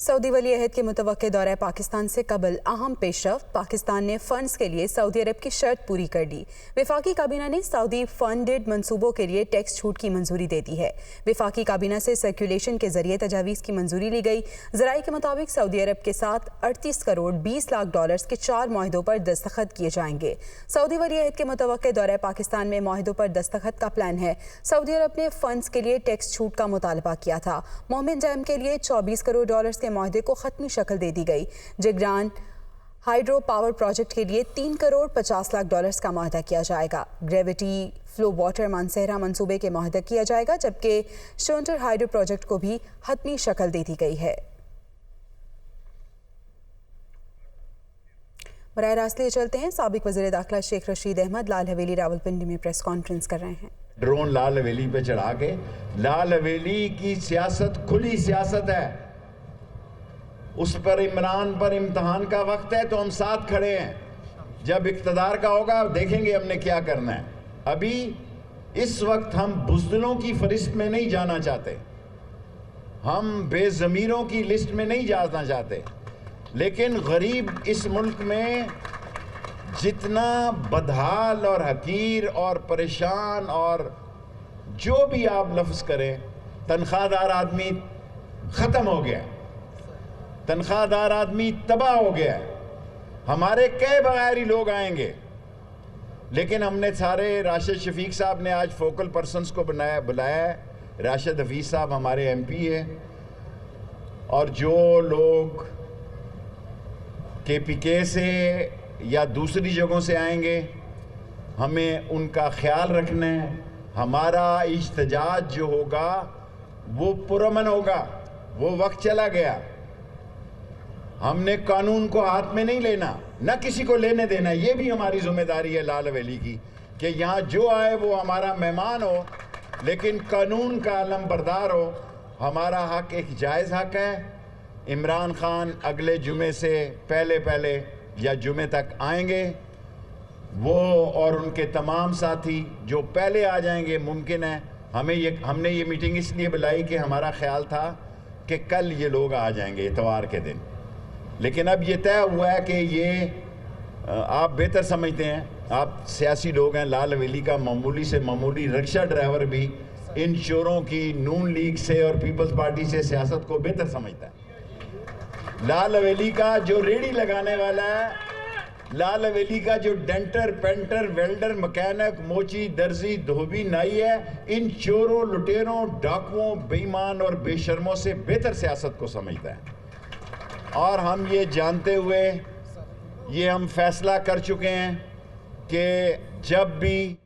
Saudi वली अहद के मुतवक्के दौरे पाकिस्तान से कबल अहम पेशरफ्त। पाकिस्तान ने फंड्स के लिए सऊदी अरब की शर्त पूरी कर ली। वफाकी काबीना ने सऊदी फंडेड मंसूबों के लिए टैक्स छूट की मंजूरी दे दी है। वफाकी काबीना से सर्कुलेशन के जरिए तजावीज़ की मंजूरी ली गई। ज़राए के मुताबिक सऊदी अरब के साथ 38 करोड़ 20 लाख डॉलर्स के 4 मुआहदों पर दस्तखत किए जाएंगे। सऊदी वली अहद के मुतवक्के दौरे पाकिस्तान में मुआहदों पर दस्तखत का प्लान है। सऊदी अरब ने फंड्स के लिए टैक्स छूट का मुतालबा किया था। मोमिन डैम के लिए 24 करोड़ डॉलर्स के मुआहदे को खत्मी शक्ल दे दी गई। जिगरान हाइड्रो पावर प्रोजेक्ट के लिए 3 करोड़ 50 लाख डॉलर्स का मुआहदा किया जाएगा। ग्रेविटी फ्लो वाटर मानसहरा मंसूबे के मुआहदा किया जाएगा, जबकि शोंटर हाइड्रो प्रोजेक्ट को भी हतमी शक्ल दे दी गई है। बराह रास्त लिए चलते हैं। साबिक वज़ीर दाखिला शेख रशीद अहमद लाल हवेली रावलपिंडी में प्रेस कॉन्फ्रेंस कर रहे हैं। ड्रोन लाल हवेली पे चढ़ा के, लाल हवेली की सियासत खुली सियासत है, उस पर इमरान पर इम्तहान का वक्त है तो हम साथ खड़े हैं। जब इक़्तिदार का होगा देखेंगे हमने क्या करना है। अभी इस वक्त हम बुज़दिलों की फहरिस्त में नहीं जाना चाहते, हम बेज़मीरों की लिस्ट में नहीं जाना चाहते, लेकिन गरीब इस मुल्क में जितना बदहाल और हकीर और परेशान और जो भी आप लफ्ज़ करें, तनख्वाहदार आदमी ख़त्म हो गया है, तनख्वाहदार आदमी तबाह हो गया है। हमारे कई बगैरी लोग आएंगे, लेकिन हमने सारे राशिद शफीक साहब ने आज फोकल पर्सनस को बुलाया है। राशिद हफीज़ साहब हमारे MP है, और जो लोग KPK से या दूसरी जगहों से आएंगे हमें उनका ख्याल रखना है। हमारा इज्तिजाज जो होगा वो पुरअमन होगा, वो वक्त चला गया। हमने कानून को हाथ में नहीं लेना, न किसी को लेने देना। ये भी हमारी जिम्मेदारी है लाल हवेली की कि यहाँ जो आए वो हमारा मेहमान हो, लेकिन कानून का अलम बरदार हो। हमारा हक एक जायज़ हक है। इमरान खान अगले जुमे से पहले या जुमे तक आएंगे, वो और उनके तमाम साथी जो पहले आ जाएंगे मुमकिन है। हमने ये मीटिंग इसलिए बुलाई कि हमारा ख्याल था कि कल ये लोग आ जाएंगे इतवार के दिन, लेकिन अब ये तय हुआ है कि ये आप बेहतर समझते हैं, आप सियासी लोग हैं। लाल हवेली का मामूली से मामूली रिक्शा ड्राइवर भी इन चोरों की नून लीग से और पीपल्स पार्टी से सियासत को बेहतर समझता है। लाल हवेली का जो रेड़ी लगाने वाला है, लाल हवेली का जो डेंटर पेंटर वेल्डर मैकेनिक मोची दर्जी धोबी नाई है, इन चोरों लुटेरों डाकुओं बेईमान और बेशर्मों से बेहतर सियासत को समझता है। और हम ये जानते हुए ये हम फैसला कर चुके हैं कि जब भी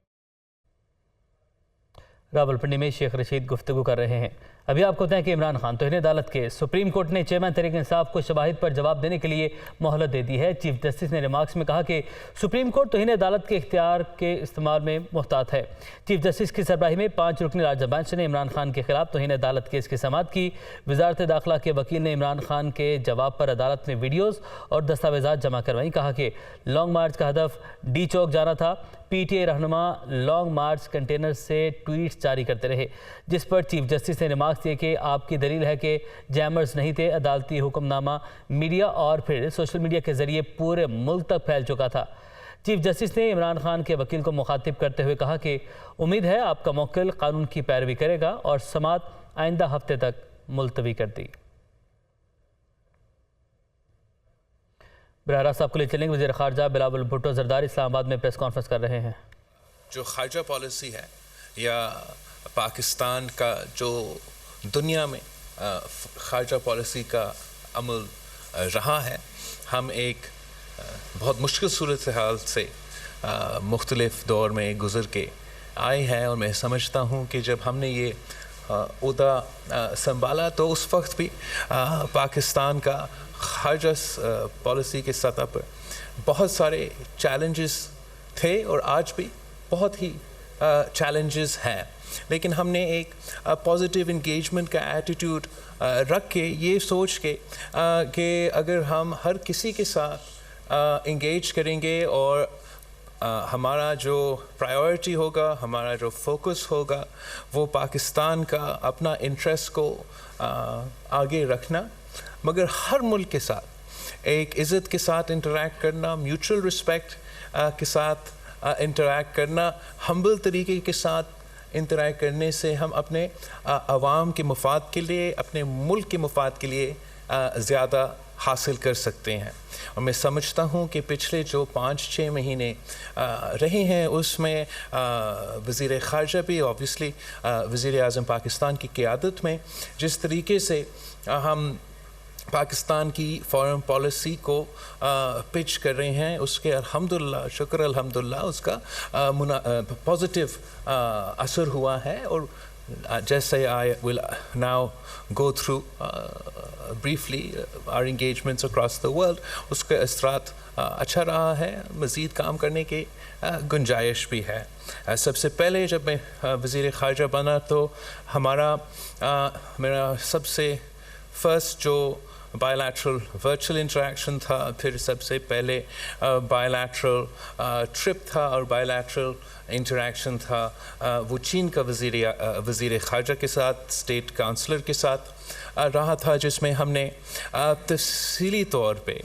रावलपिंडी में शेख रशीद गुफ्तगू कर रहे हैं। अभी आपको बताएं कि इमरान खान तौहीन अदालत के सुप्रीम कोर्ट ने चेयरमैन तहरीक इंसाफ को शवाहिद पर जवाब देने के लिए मोहलत दे दी है। चीफ जस्टिस ने रिमार्क्स में कहा कि सुप्रीम कोर्ट तौहीन अदालत के इख्तियार के इस्तेमाल में मुहतात है। चीफ जस्टिस की सरबराही में 5 रुकनी राजा बेंच ने इमरान खान के खिलाफ तौहीन अदालत केस की समाअत की। वजारत दाखिला के वकील ने इमरान खान के जवाब पर अदालत में वीडियोज़ और दस्तावेज़ात जमा करवाई। कहा कि लॉन्ग मार्च का हदफ D चौक जाना था। PTA रहनुमा लॉन्ग मार्च कंटेनर से ट्वीट्स जारी करते रहे, जिस पर चीफ जस्टिस ने रिमार्क्स दिए कि आपकी दलील है कि जैमर्स नहीं थे। अदालती हुक्मनामा मीडिया और फिर सोशल मीडिया के जरिए पूरे मुल्क तक फैल चुका था। चीफ जस्टिस ने इमरान खान के वकील को मुखातिब करते हुए कहा कि उम्मीद है आपका मौकिल कानून की पैरवी करेगा, और समाअत आइंदा हफ्ते तक मुलतवी कर दी। बराह रास्त आपको ले चलेंगे। वज़ीर ख़ारजा बिलावल भुट्टो ज़रदारी इस्लामाबाद में प्रेस कॉन्फ्रेंस कर रहे हैं। जो ख़ारजा पॉलिसी है या पाकिस्तान का जो दुनिया में ख़ारजा पॉलिसी का अमल रहा है, हम एक बहुत मुश्किल सूरत हाल से मुख्तलिफ़ दौर में गुज़र के आए हैं। और मैं समझता हूँ कि जब हमने ये उहदा संभाला तो उस वक्त भी पाकिस्तान का ख़ारजा पॉलिसी के सतह पर बहुत सारे चैलेंजेस थे और आज भी बहुत ही चैलेंजेस हैं, लेकिन हमने एक पॉजिटिव इंगेजमेंट का एटीट्यूड रख के ये सोच के कि अगर हम हर किसी के साथ इंगेज करेंगे और हमारा जो प्रायोरिटी होगा, हमारा जो फोकस होगा वो पाकिस्तान का अपना इंटरेस्ट को आगे रखना مگر ہر ملک کے ساتھ ایک عزت کے ساتھ انٹریکٹ کرنا، میوچل رسپیکٹ کے ساتھ انٹریکٹ کرنا، ہمبل طریقے کے ساتھ انٹریکٹ کرنے سے ہم اپنے عوام کے مفاد کے لیے، اپنے ملک کے مفاد کے لیے زیادہ حاصل کر سکتے ہیں. اور میں سمجھتا ہوں کہ پچھلے جو 5-6 مہینے رہے ہیں اس میں وزیر خارجہ بھی اوبویسلی وزیر اعظم پاکستان کی قیادت میں جس طریقے سے ہم پاکستان کی فارن پالیسی کو پچ کر رہے ہیں، اس کے الحمدللہ شکر الحمدللہ اس کا پازیٹیو اثر ہوا ہے. اور جیسے I will now go through briefly our engagements across the world، اس کا اثرات اچھا رہا ہے، مزید کام کرنے کی گنجائش بھی ہے. سب سے پہلے جب میں وزیر خارجہ بنا تو میرا سب سے فرسٹ جو بائیلیٹرل ورچوئل انٹریکشن تھا، پھر سب سے پہلے بائیلیٹرل ٹرپ تھا اور بائیلیٹرل انٹریکشن تھا وہ چین کا وزیر خارجہ کے ساتھ، اسٹیٹ کاؤنسلر کے ساتھ رہا تھا، جس میں ہم نے تفصیلی طور پہ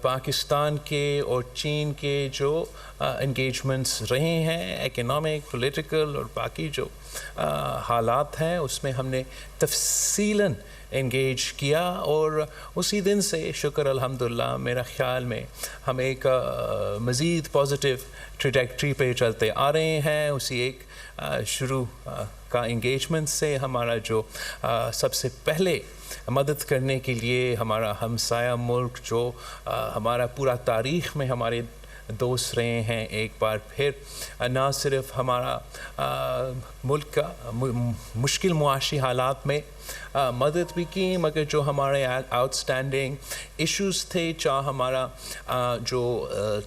پاکستان کے اور چین کے جو انگیجمنٹس رہے ہیں، اکنامک، پولیٹیکل اور باقی جو حالات ہیں، اس میں ہم نے تفصیلاً انگیج کیا. اور اسی دن سے شکر الحمدللہ میرا خیال میں ہم ایک مزید پازیٹیو ٹریجیکٹری پہ چلتے آ رہے ہیں. اسی ایک شروع کا انگیجمنٹ سے ہمارا جو سب سے پہلے مدد کرنے کے لیے ہمارا ہمسایہ ملک جو ہمارا پورا تاریخ میں ہمارے دوست رہے ہیں، ایک بار پھر نہ صرف ہمارا ملک کا مشکل معاشی حالات میں مدد بھی کی، مگر جو ہمارے آؤٹ اسٹینڈنگ ایشوز تھے، چاہے ہمارا جو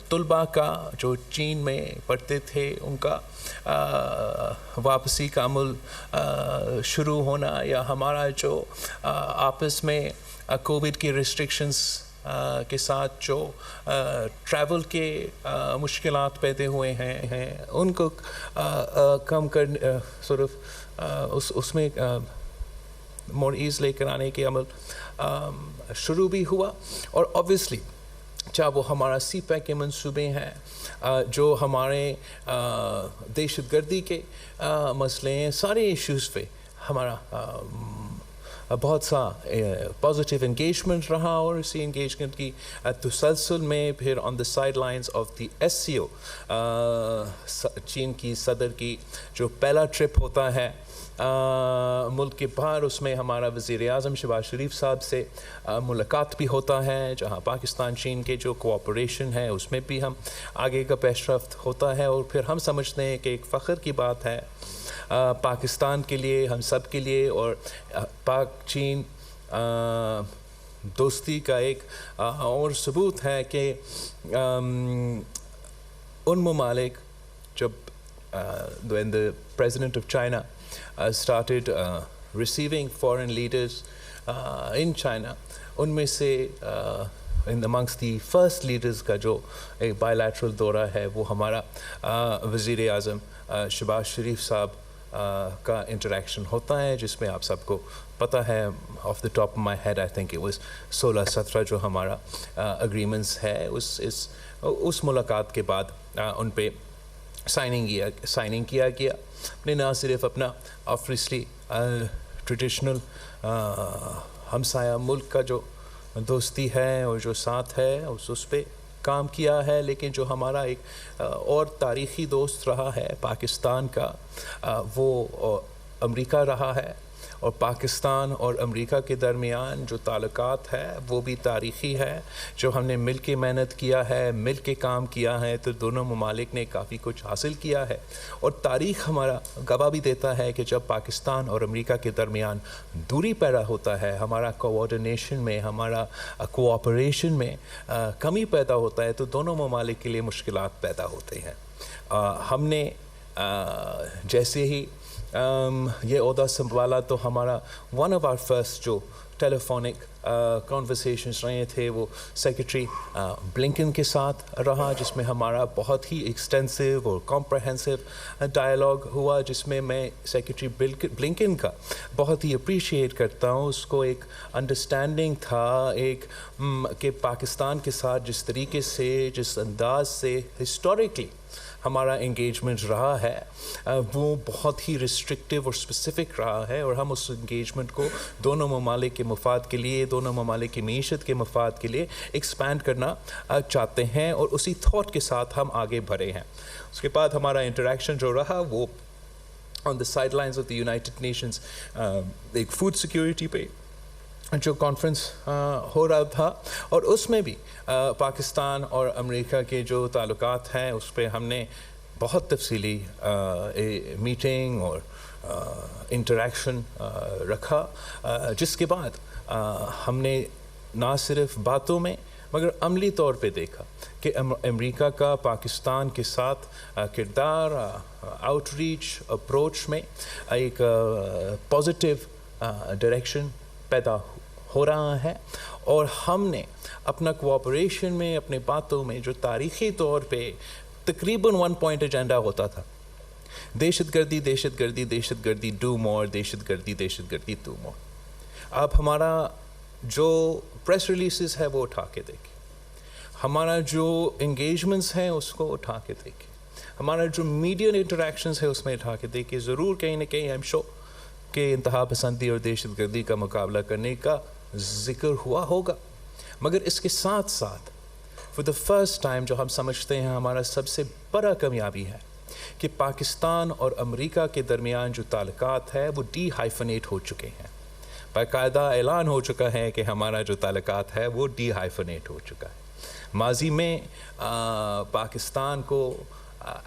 طلباء کا جو چین میں پڑھتے تھے ان کا واپسی کا عمل شروع ہونا، یا ہمارا جو آپس میں کووڈ کی ریسٹرکشنز کے ساتھ جو ٹریول کے مشکلات پیدا ہوئے ہیں ان کو کم کرنے اس میں مور ایز لے کر آنے کے عمل شروع بھی ہوا. اور اوبویسلی چاہے وہ ہمارا سی پیک کے منصوبے ہیں، جو ہمارے دہشت گردی کے مسئلے ہیں، سارے ایشوز پہ ہمارا بہت سا پازیٹیو انگیجمنٹ رہا. اور اسی انگیجمنٹ کی تسلسل میں پھر on the side lines of the SCO چین کی صدر کی جو پہلا ٹرپ ہوتا ہے ملک کے باہر، اس میں ہمارا وزیر اعظم شہباز شریف صاحب سے ملاقات بھی ہوتا ہے، جہاں پاکستان چین کے جو کوآپریشن ہے اس میں بھی ہم آگے کا پیش رفت ہوتا ہے. اور پھر ہم سمجھتے ہیں کہ ایک فخر کی بات ہے پاکستان کے لیے، ہم سب کے لیے، اور پاک چین دوستی کا ایک اور ثبوت ہے کہ ان ممالک جب when the president of China started receiving foreign leaders in China, ان میں سے in amongst the first leaders کا جو ایک bilateral دورہ ہے وہ ہمارا وزیر اعظم شہباز شریف صاحب کا انٹریکشن ہوتا ہے، جس میں آپ سب کو پتہ ہے off the top of my head I think it was 16-17 جو ہمارا اگریمنٹس ہے اس ملاقات کے بعد ان پہ سائننگ کیا گیا. نے نہ صرف اپنا آبویسلی ٹریڈیشنل ہمسایہ ملک کا جو دوستی ہے اور جو ساتھ ہے اس پہ کام کیا ہے، لیکن جو ہمارا ایک اور تاریخی دوست رہا ہے پاکستان کا، وہ امریکہ رہا ہے. اور پاکستان اور امریکہ کے درمیان جو تعلقات ہے وہ بھی تاریخی ہے. جو ہم نے مل کے محنت کیا ہے، مل کے کام کیا ہے، تو دونوں ممالک نے کافی کچھ حاصل کیا ہے. اور تاریخ ہمارا گواہ بھی دیتا ہے کہ جب پاکستان اور امریکہ کے درمیان دوری پیدا ہوتا ہے، ہمارا کوآرڈینیشن میں، ہمارا کوآپریشن میں کمی پیدا ہوتا ہے، تو دونوں ممالک کے لیے مشکلات پیدا ہوتے ہیں. ہم نے جیسے ہی یہ عہدہ سنبھالا تو ہمارا ون آف آر فرسٹ جو टेलीफोनिक कॉन्वर्सेशंस रहे थे वो सेक्रेटरी ब्लिंकन के साथ रहा, जिसमें हमारा बहुत ही एक्सटेंसिव और कॉम्प्रहेंसिव डायलॉग हुआ, जिसमें मैं सेक्रेटरी ब्लिंकन का बहुत ही अप्रिशिएट करता हूँ। उसको एक अंडरस्टैंडिंग था एक कि पाकिस्तान के साथ जिस तरीके से जिस अंदाज से हिस्टोरिकली हमारा इंगेजमेंट रहा है वो बहुत ही रिस्ट्रिक्टिव और स्पेसिफिक रहा है, और हम उस इंगेजमेंट को दोनों ममालिक के मफाद के लिए, दोनों ममालिक की मीशत के मफाद के लिए एक्सपैंड करना चाहते हैं, और उसी थॉट के साथ हम आगे बढ़े हैं। उसके बाद हमारा इंटरेक्शन जो रहा वो on the side lines of the United Nations एक फूड सिक्योरिटी पे जो कॉन्फ्रेंस हो रहा था, और उसमें भी पाकिस्तान और अमेरिका के जो ताल्लुकात हैं उस पर हमने बहुत तफसीली मीटिंग और इंटरेक्शन रखा, जिसके बाद हमने ना सिर्फ बातों में मगर अमली तौर पे देखा कि अमेरिका का पाकिस्तान के साथ किरदार, आउटरीच अप्रोच में एक पॉजिटिव डायरेक्शन पैदा हो रहा है, और हमने अपना कोऑपरेशन में, अपने बातों में जो तारीख़ी तौर पे तकरीबन 1 पॉइंट एजेंडा होता था, दहशतगर्दी दहशतगर्दी दहशतगर्दी डू मोर, दहशतगर्दी दहशतगर्दी डू मोर, अब हमारा जो प्रेस रिलीज़ है वो उठा के देखें, हमारा जो इंगेजमेंट्स हैं उसको उठा के देखें, हमारा जो मीडिया इंटरेक्शंस है उसमें उठा के देखें, ज़रूर कहीं ना कहीं आई एम श्योर कि इंतहा पसंदी और दहशतगर्दी का मुकाबला करने का जिक्र हुआ होगा, मगर इसके साथ साथ फॉर द फर्स्ट टाइम जो हम समझते हैं हमारा सबसे बड़ा कामयाबी है कि पाकिस्तान और अमेरिका के दरमियान जो ताल्लुकात है वो डी-हाइफनेट हो चुके हैं। बाकायदा ऐलान हो चुका है कि हमारा जो ताल्लुकात है वो डी-हाइफनेट हो चुका है। माजी में पाकिस्तान को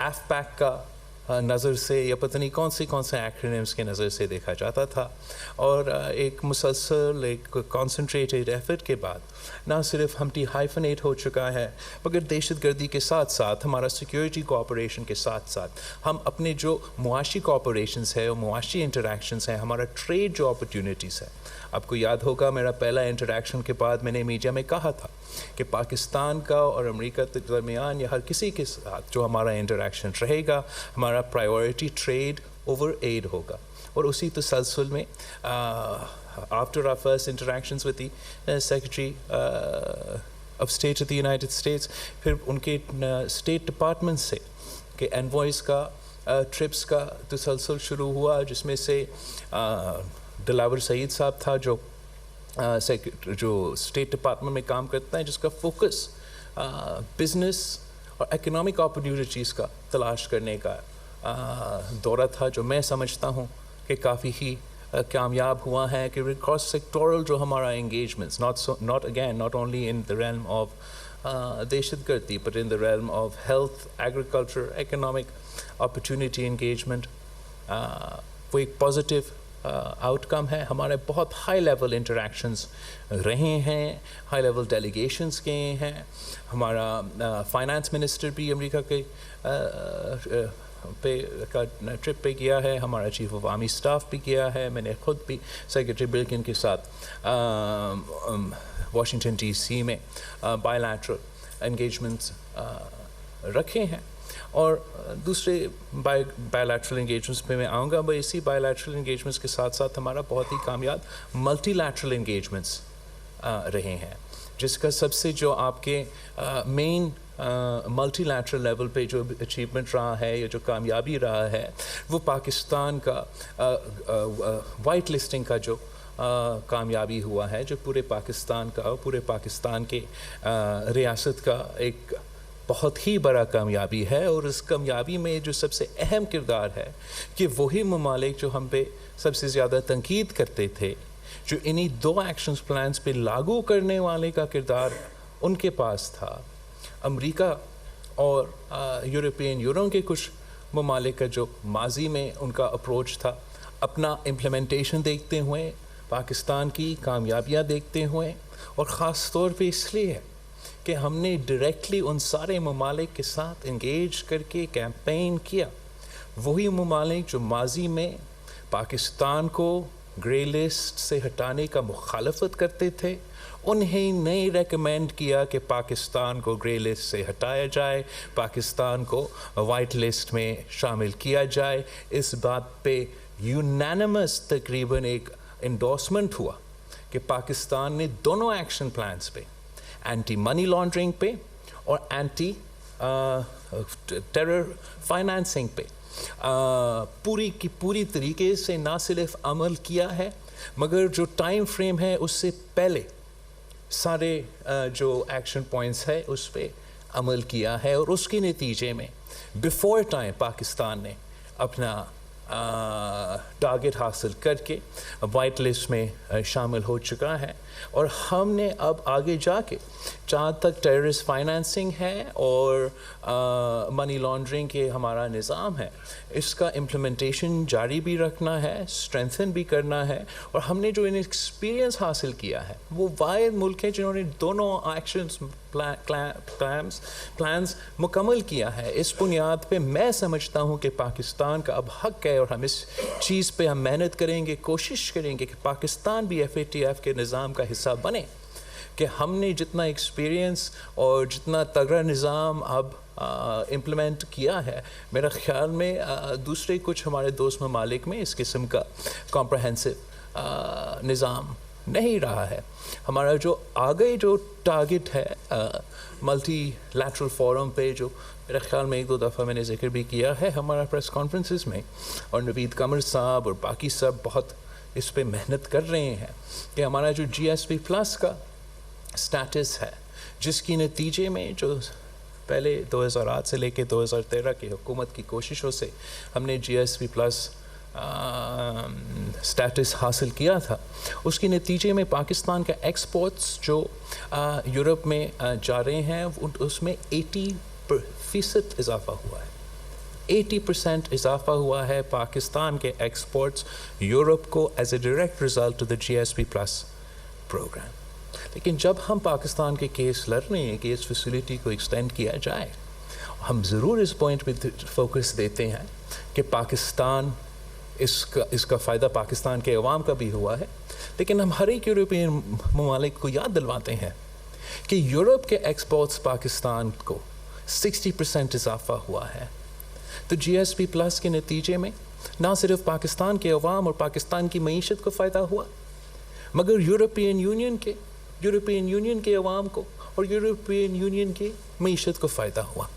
एफपैक का नज़र से या पता नहीं कौन से एक्रोनिम्स के नज़र से देखा जाता था, और एक मुसलसल एक कॉन्सनट्रेटेड एफर्ट के बाद ना सिर्फ हम डी-हाइफनेट हो चुका है मगर दहशतगर्दी के साथ साथ हमारा सिक्योरिटी कोऑपरेशन के साथ साथ हम अपने जो मुआशी कोऑपरेशंस है और मुआशी इंटरेक्शंस हैं, हमारा ट्रेड जो अपॉर्चुनिटीज़ है, आपको याद होगा मेरा पहला इंटरेक्शन के बाद मैंने मीडिया में कहा था कि पाकिस्तान का और अमेरिका के दरमियान या हर किसी के साथ जो हमारा इंटरेक्शन रहेगा हमारा प्रायोरिटी ट्रेड ओवर एड होगा, और उसी तसलसल में after our first interactions with the secretary of state of the United States, फिर उनके स्टेट डिपार्टमेंट से के एनवॉइस का ट्रिप्स का तसलसल शुरू हुआ, जिसमें से दिलावर सईद साहब था जो स्टेट डिपार्टमेंट में काम करता है, जिसका फोकस बिजनेस और इकोनॉमिक अपॉर्चुनिटीज़ का तलाश करने का दौरा था, जो मैं समझता हूँ कि काफ़ी ही कामयाब हुआ है कि क्रॉस सेक्टोरल जो हमारा engagements not only in the realm of दहशतगर्दी but in the realm of health, agriculture, economic opportunity engagement, वो एक पॉजिटिव आउटकम है। हमारे बहुत हाई लेवल इंटरेक्शंस रहे हैं, हाई लेवल डेलीगेशंस गए हैं, हमारा फाइनेंस मिनिस्टर भी अमेरिका के ट्रिप पे गया है, हमारा चीफ ऑफ आर्मी स्टाफ भी गया है, मैंने ख़ुद भी सेक्रेटरी बिल्किन के साथ वाशिंगटन DC में बायलैटरल एंगेजमेंट्स रखे हैं, और दूसरे बायलैटरल एंगेजमेंट्स पे मैं आऊँगा। बस इसी बायलैटरल एंगेजमेंट्स के साथ साथ हमारा बहुत ही कामयाब मल्टीलैटरल एंगेजमेंट्स रहे हैं, जिसका सबसे जो आपके मेन मल्टीलैटरल लेवल पे जो अचीवमेंट रहा है या जो कामयाबी रहा है वो पाकिस्तान का वाइट लिस्टिंग का जो कामयाबी हुआ है, जो पूरे पाकिस्तान का, पूरे पाकिस्तान के रियासत का एक बहुत ही बड़ा कामयाबी है। और इस कामयाबी में जो सबसे अहम किरदार है कि वही ममालिक जो हम पे सबसे ज़्यादा तनकीद करते थे, जो इन्हीं 2 एक्शन प्लान्स पे लागू करने वाले का किरदार उनके पास था, अमेरिका और यूरोपियन यूनियन के कुछ ममालिक का जो माजी में उनका अप्रोच था, अपना इम्प्लीमेंटेशन देखते हुए, पाकिस्तान की कामयाबियाँ देखते हुए, और ख़ास तौर पे इसलिए कि हमने डायरेक्टली उन सारे ममालिक के साथ इंगेज करके कैंपेन किया, वही ममालिक जो माजी में पाकिस्तान को ग्रे लिस्ट से हटाने का मुखालफत करते थे, उन्हें नहीं रेकमेंड किया कि पाकिस्तान को ग्रे लिस्ट से हटाया जाए, पाकिस्तान को वाइट लिस्ट में शामिल किया जाए। इस बात पे यूनानिमस तकरीबन एक इंडोर्समेंट हुआ कि पाकिस्तान ने दोनों एक्शन प्लान्स पे, एंटी मनी लॉन्ड्रिंग पे और एंटी टेरर फाइनेंसिंग पे पूरी की पूरी तरीके से ना सिर्फ अमल किया है, मगर जो टाइम फ्रेम है उससे पहले सारे जो एक्शन पॉइंट्स है उस पर अमल किया है, और उसके नतीजे में बिफोर टाइम पाकिस्तान ने अपना टारगेट हासिल करके वाइट लिस्ट में शामिल हो चुका है। और हमने अब आगे जाके जहाँ तक टेररिस्ट फाइनेंसिंग है और मनी लॉन्ड्रिंग के हमारा निज़ाम है, इसका इम्प्लीमेंटेशन जारी भी रखना है, स्ट्रेंथन भी करना है। और हमने जो इन एक्सपीरियंस हासिल किया है वो वाहिद मुल्क है जिन्होंने दोनों एक्शंस प्लान्स मुकम्मल किया है। इस बुनियाद पे मैं समझता हूँ कि पाकिस्तान का अब हक है, और हम इस चीज़ पे हम मेहनत करेंगे, कोशिश करेंगे कि पाकिस्तान भी FATF के निज़ाम का हिस्सा बने, कि हमने जितना एक्सपीरियंस और जितना तगड़ा निज़ाम अब इम्प्लीमेंट किया है, मेरा ख़्याल में दूसरे कुछ हमारे दोस्त ममालिक में इस किस्म का कॉम्प्रहेंसिव निज़ाम नहीं रहा है। हमारा जो आगे जो टारगेट है मल्टी लैटरल फोरम पे, जो मेरे ख्याल में 1-2 दफ़ा मैंने जिक्र भी किया है हमारा प्रेस कॉन्फ्रेंसेस में, और नवीद कमर साहब और बाकी सब बहुत इस पे मेहनत कर रहे हैं कि हमारा जो GSP प्लस का स्टेटस है, जिसकी नतीजे में जो पहले 2008 से लेके 2013 की हुकूमत की कोशिशों से हमने GSP प्लस स्टेटस हासिल किया था, उसके नतीजे में पाकिस्तान का एक्सपोर्ट्स जो यूरोप में जा रहे हैं उसमें 80% इजाफा हुआ है। 80% इजाफा हुआ है पाकिस्तान के एक्सपोर्ट्स यूरोप को as a direct result of the GSP plus programme. लेकिन जब हम पाकिस्तान के केस लड़ रहे हैं कि इस फैसिलिटी को एक्सटेंड किया जाए, हम ज़रूर इस पॉइंट पे फोकस देते हैं कि पाकिस्तान इसका फ़ायदा पाकिस्तान के अवाम का भी हुआ है। लेकिन हम हर एक यूरोपियन ममालिक को याद दिलवाते हैं कि यूरोप के एक्सपोर्ट्स पाकिस्तान को 60% इजाफा हुआ है। तो GSP प्लस के नतीजे में ना सिर्फ पाकिस्तान के अवाम और पाकिस्तान की मईशत को फ़ायदा हुआ, मगर यूरोपियन यूनियन के अवाम को और यूरोपियन यूनियन की मईशत को फ़ायदा हुआ।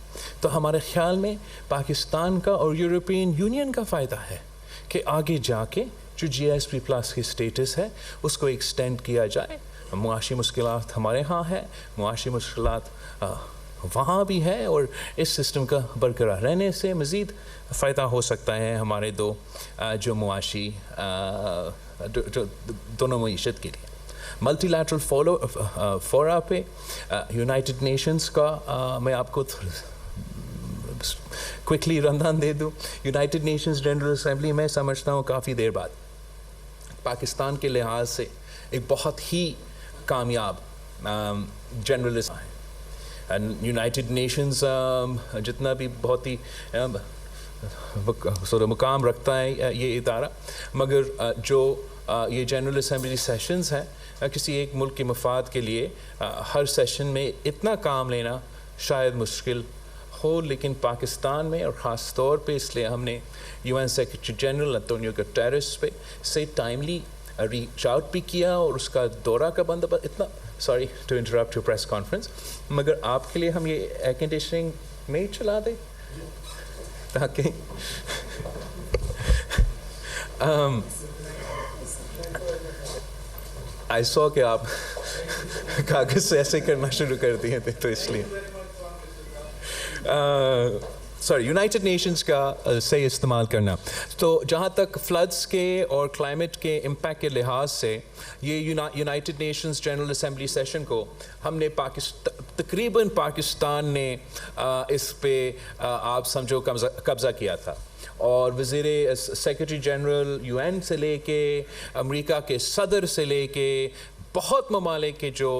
तो हमारे ख़्याल में पाकिस्तान का और यूरोपियन यूनियन का फ़ायदा है कि आगे जाके जो GSP प्लस की स्टेटस है उसको एक्सटेंड किया जाए। मुआशी मुश्किलात हमारे यहाँ है, मुआशी मुश्किलात वहाँ भी है, और इस सिस्टम का बरकरार रहने से मज़ीद फ़ायदा हो सकता है हमारे दो जो मुआशी जो दोनों मईशत के लिए। मल्टीलैटरल फोरा पे यूनाइटेड नेशंस का मैं आपको क्विकली रनदान दे दूँ। यूनाइटेड नेशंस जनरल असेंबली में समझता हूँ काफ़ी देर बाद पाकिस्तान के लिहाज से एक बहुत ही कामयाब जनरलिस्ट है। यूनाइटेड नेशंस जितना भी बहुत ही मुकाम रखता है ये इदारा, मगर जो ये जनरल असेंबली सेशंस हैं किसी एक मुल्क के मफाद के लिए हर सेशन में इतना काम लेना शायद मुश्किल हो, लेकिन पाकिस्तान में और ख़ास तौर पे इसलिए हमने UN secretary general Antonio Guterres पे से टाइमली रीच आउट भी किया, और उसका दौरा का बंदोबस्त इतना, sorry to interrupt your press conference, मगर आपके लिए हम ये एयर कंडीशनिंग में ही चला दें ताकि आई सॉ कि आप कागज़ से ऐसे करना शुरू कर दिए थे, तो इसलिए सॉरी यूनाइटेड नेशंस का सही इस्तेमाल करना। तो जहाँ तक फ्लड्स के और क्लाइमेट के इम्पैक्ट के लिहाज से ये United Nations general assembly session को हमने तकरीबन पाकिस्तान ने इस पे आप समझो कब्ज़ा किया था, और वज़ीर सेक्रेटरी जनरल UN से लेके अमेरिका के सदर से लेके बहुत ममालिक के जो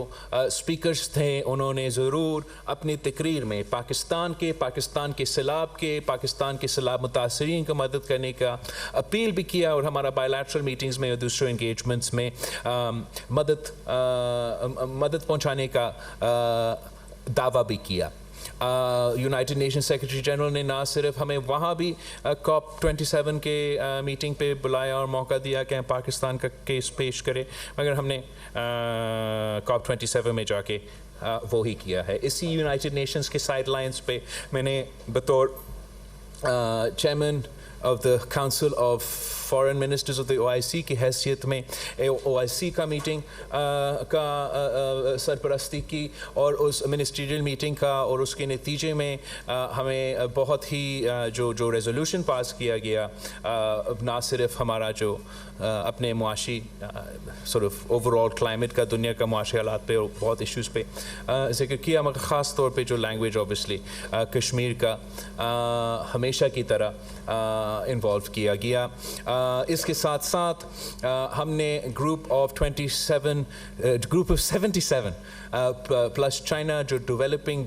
स्पीकर्स थे उन्होंने ज़रूर अपनी तकरीर में पाकिस्तान के सैलाब के पाकिस्तान के सैलाब मुतासरीन को मदद करने का अपील भी किया और हमारा बायलैटरल मीटिंग्स में और दूसरे इंगेजमेंट्स में मदद पहुंचाने का दावा भी किया। यूनाइटेड नेशन सेक्रेटरी जनरल ने ना सिर्फ हमें वहाँ भी COP27 के मीटिंग पे बुलाया और मौका दिया कि हम पाकिस्तान का केस पेश करें, मगर हमने COP27 में जाके वो ही किया है। इसी यूनाइटेड नेशंस के साइडलाइंस पे मैंने बतौर chairman of the Council of Foreign Ministers of the OIC की हैसियत में OIC का मीटिंग का सरपरस्ती की और उस मिनिस्ट्रियल मीटिंग का और उसके नतीजे में हमें बहुत ही जो रेजोल्यूशन पास किया गया ना सिर्फ हमारा जो अपने मुआशी सॉर्ट ऑफ ओवरऑल क्लाइमेट का दुनिया का मुआशी हालात पे और बहुत इश्यूज़ पे जिक्र किया, मगर ख़ास तौर पे जो लैंग्वेज ऑब्वियसली कश्मीर का हमेशा की तरह इन्वॉल्व किया गया। इसके साथ साथ हमने ग्रुप ऑफ 77 प्लस चाइना जो डेवलपिंग